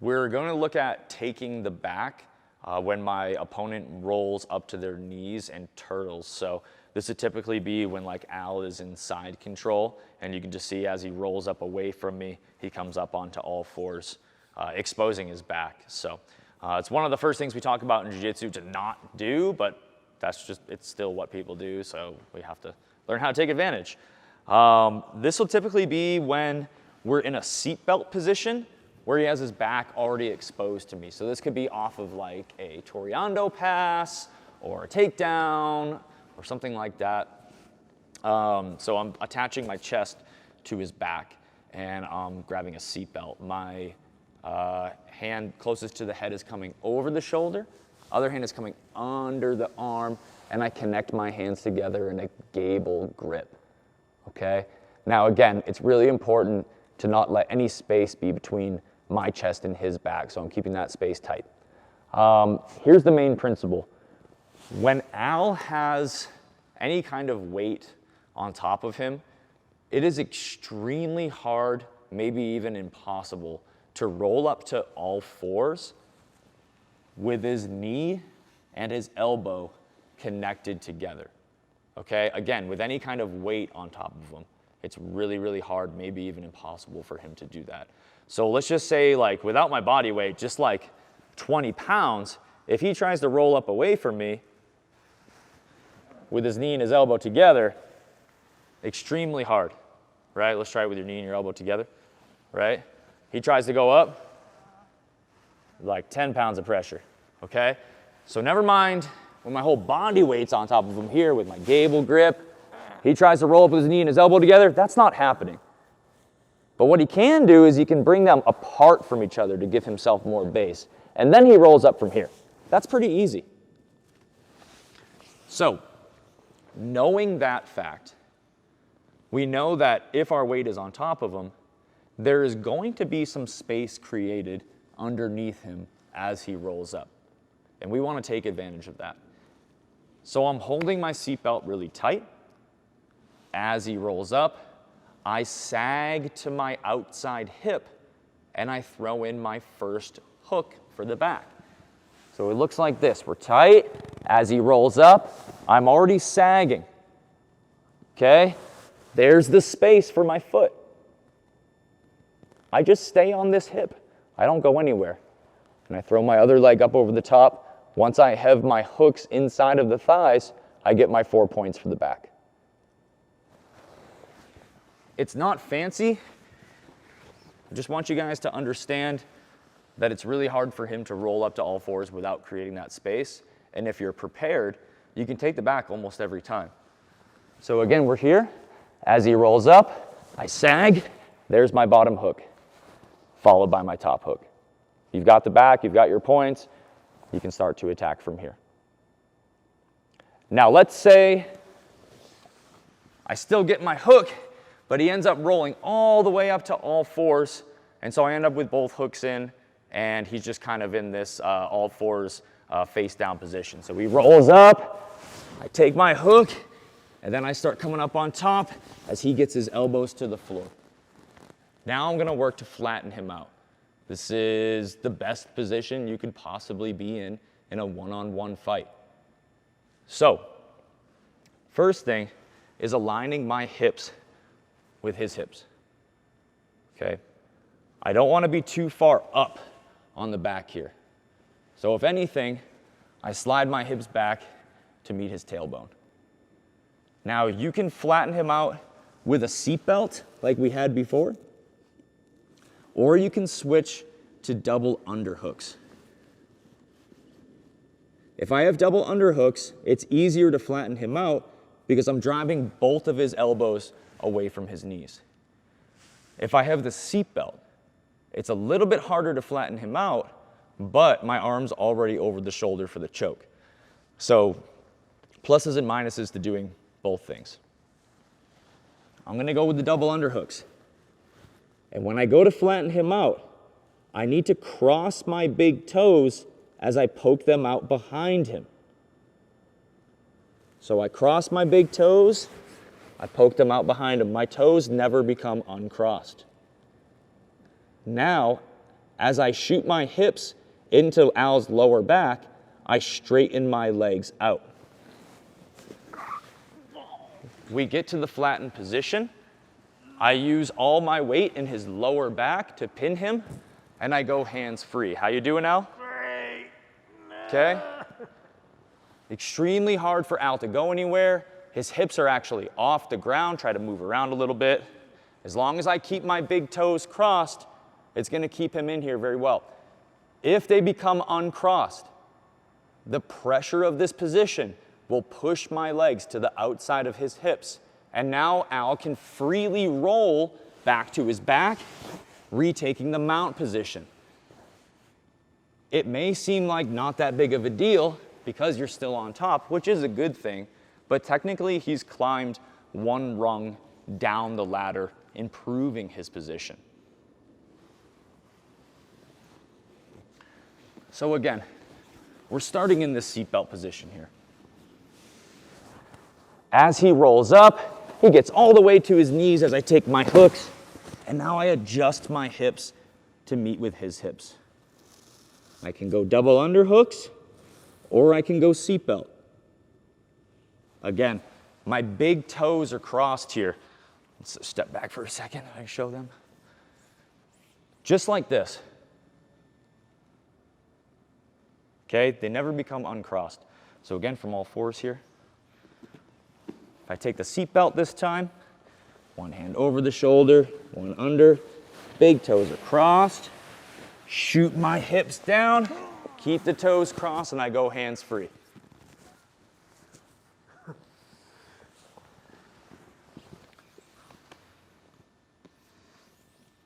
We're going to look at taking the back when my opponent rolls up to their knees and turtles. So this would typically be when like Al is in side control, and you can just see as he rolls up away from me, he comes up onto all fours, exposing his back. So it's one of the first things we talk about in jiu-jitsu to not do, but it's still what people do, so we have to learn how to take advantage. This will typically be when we're in a seatbelt position where he has his back already exposed to me. So this could be off of like a Toreando pass or a takedown or something like that. So I'm attaching my chest to his back and I'm grabbing a seatbelt. My hand closest to the head is coming over the shoulder. Other hand is coming under the arm, and I connect my hands together in a gable grip, okay? Now again, it's really important to not let any space be between my chest and his back, so I'm keeping that space tight. Here's the main principle. When Al has any kind of weight on top of him, it is extremely hard, maybe even impossible, to roll up to all fours with his knee and his elbow connected together, okay? Again, with any kind of weight on top of him, it's really, really hard, maybe even impossible for him to do that. So let's just say, like, without my body weight, just like 20 pounds, if he tries to roll up away from me with his knee and his elbow together, extremely hard, right? Let's try it with your knee and your elbow together, right? He tries to go up, like 10 pounds of pressure, okay? So never mind when my whole body weight's on top of him here with my gable grip. He tries to roll up with his knee and his elbow together. That's not happening. But what he can do is he can bring them apart from each other to give himself more base. And then he rolls up from here. That's pretty easy. So, knowing that fact, we know that if our weight is on top of him, there is going to be some space created underneath him as he rolls up. And we want to take advantage of that. So I'm holding my seatbelt really tight. As he rolls up, I sag to my outside hip and I throw in my first hook for the back. So it looks like this. We're tight. As he rolls up, I'm already sagging. Okay? There's the space for my foot. I just stay on this hip. I don't go anywhere. And I throw my other leg up over the top. Once I have my hooks inside of the thighs, I get my 4 points for the back. It's not fancy. I just want you guys to understand that it's really hard for him to roll up to all fours without creating that space. And if you're prepared, you can take the back almost every time. So again, we're here. As he rolls up, I sag. There's my bottom hook, followed by my top hook. You've got the back, you've got your points, you can start to attack from here. Now let's say I still get my hook, but he ends up rolling all the way up to all fours, and so I end up with both hooks in, and he's just kind of in this all fours face down position. So he rolls up, I take my hook, and then I start coming up on top as he gets his elbows to the floor. Now I'm gonna work to flatten him out. This is the best position you could possibly be in a one-on-one fight. So, first thing is aligning my hips with his hips, okay? I don't wanna be too far up on the back here. So if anything, I slide my hips back to meet his tailbone. Now you can flatten him out with a seatbelt like we had before, or you can switch to double underhooks. If I have double underhooks, it's easier to flatten him out because I'm driving both of his elbows away from his knees. If I have the seatbelt, it's a little bit harder to flatten him out, but my arm's already over the shoulder for the choke. So pluses and minuses to doing both things. I'm gonna go with the double underhooks. And when I go to flatten him out, I need to cross my big toes as I poke them out behind him. So I cross my big toes, I poke them out behind him. My toes never become uncrossed. Now, As I shoot my hips into Al's lower back, I straighten my legs out. We get to the flattened position. I use all my weight in his lower back to pin him, and I go hands free. How you doing, Al? Great. Okay. Extremely hard for Al to go anywhere. His hips are actually off the ground. Try to move around a little bit. As long as I keep my big toes crossed, it's going to keep him in here very well. If they become uncrossed, the pressure of this position will push my legs to the outside of his hips. And now Al can freely roll back to his back, retaking the mount position. It may seem like not that big of a deal because you're still on top, which is a good thing, but technically he's climbed one rung down the ladder, improving his position. So again, we're starting in this seatbelt position here. As he rolls up, he gets all the way to his knees as I take my hooks, and now I adjust my hips to meet with his hips. I can go double underhooks, or I can go seatbelt. Again, my big toes are crossed here. Let's step back for a second, I show them. Just like this. Okay, they never become uncrossed. So again, from all fours here. If I take the seatbelt this time, one hand over the shoulder, one under, big toes are crossed, shoot my hips down, keep the toes crossed, and I go hands free.